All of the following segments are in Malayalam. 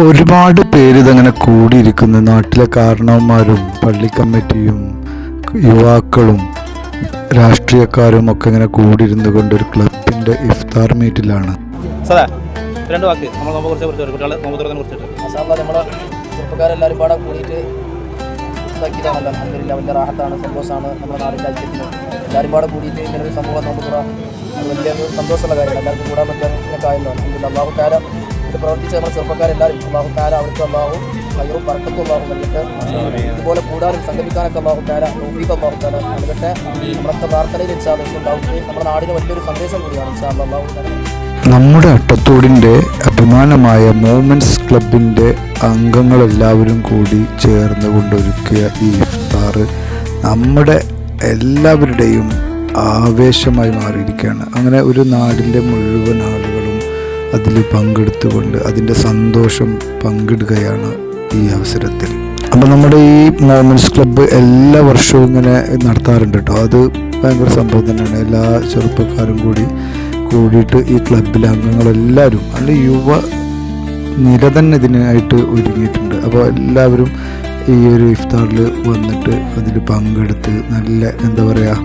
ഒരുപാട് പേര് ഇതങ്ങനെ കൂടിയിരിക്കുന്നു. നാട്ടിലെ കാരണവന്മാരും പള്ളി കമ്മിറ്റിയും യുവാക്കളും രാഷ്ട്രീയക്കാരും ഒക്കെ ഇങ്ങനെ കൂടിയിരുന്നു കൊണ്ട് ഒരു ക്ലബിൻ്റെ ഇഫ്താർ മീറ്റിലാണ്. രണ്ട് വാക്ക് നമ്മൾ നമ്മുടെ ചെറുപ്പക്കാരെല്ലാവരും പാടെ കൂടിയിട്ട് ഇതാക്കിയതാണല്ലോ. അൽഹംദുലില്ലാ, വലിയ റാഹത്താണ്, സന്തോഷമാണ്. നമ്മുടെ നാടിൻ്റെ ഐക്യത്തിന് എല്ലാവരും പാടെ കൂടിയിട്ട് ഇങ്ങനൊരു സംഭവം നമുക്ക് അത് വലിയൊരു സന്തോഷമുള്ള കാര്യമാണ്. എല്ലാവർക്കും കൂടാൻ പറ്റാനൊക്കെ ആയല്ലോ. അൽഹംദുലില്ലാ, അല്ലാഹു തആല ഇത് പ്രവർത്തിച്ച് നമ്മുടെ ചെറുപ്പക്കാരെല്ലാവരും അല്ലാഹു തആല അവർക്ക് അല്ലാഹു ഖൈറും ബറക്കത്തും അല്ലാഹു നൽകട്ടെ. ഇതുപോലെ കൂടാനും സംഗമിക്കാനൊക്കെ അല്ലാഹു തആല തൗഫീഖ് അല്ലാഹു തആല നൽകട്ടെ. നമ്മളൊക്കെ പ്രാർത്ഥനയിൽ ഇൻഷാ അല്ലാഹ് ഉണ്ടാവും. നമ്മുടെ നാടിന് വലിയൊരു സന്ദേശം കൂടിയാണ് ഇൻഷാ അല്ലാഹ് അല്ലാഹു തആല. നമ്മുടെ അട്ടത്തോടിൻ്റെ അഭിമാനമായ മൂമെൻറ്റ്സ് ക്ലബിൻ്റെ അംഗങ്ങളെല്ലാവരും കൂടി ചേർന്ന് കൊണ്ടൊരുക്കിയ ഈ ഇഫ്താർ നമ്മുടെ എല്ലാവരുടെയും ആവേശമായി മാറിയിരിക്കുകയാണ്. അങ്ങനെ ഒരു നാടിൻ്റെ മുഴുവൻ ആളുകളും അതിൽ പങ്കെടുത്തുകൊണ്ട് അതിൻ്റെ സന്തോഷം പങ്കിടുകയാണ് ഈ അവസരത്തിൽ. അപ്പോൾ നമ്മുടെ ഈ മൂമെൻറ്റ്സ് ക്ലബ്ബ് എല്ലാ വർഷവും ഇങ്ങനെ നടത്താറുണ്ട് കേട്ടോ. അത് ഭയങ്കര സംഭവം തന്നെയാണ്. എല്ലാ ചെറുപ്പക്കാരും കൂടിയിട്ട് ഈ ക്ലബിലെ അംഗങ്ങളെല്ലാവരും അല്ല യുവ നിര തന്നെ ഇതിനായിട്ട് ഒരുങ്ങിയിട്ടുണ്ട്. അപ്പോൾ എല്ലാവരും ഈ ഒരു ഇഫ്താറിൽ വന്നിട്ട് അതിൽ പങ്കെടുത്ത് നല്ല എന്താ പറയുക,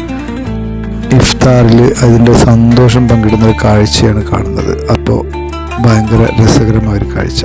ഇഫ്താറിൽ അതിൻ്റെ സന്തോഷം പങ്കിടുന്ന ഒരു കാഴ്ചയാണ് കാണുന്നത്. അപ്പോൾ ഭയങ്കര രസകരമായ ഒരു കാഴ്ച.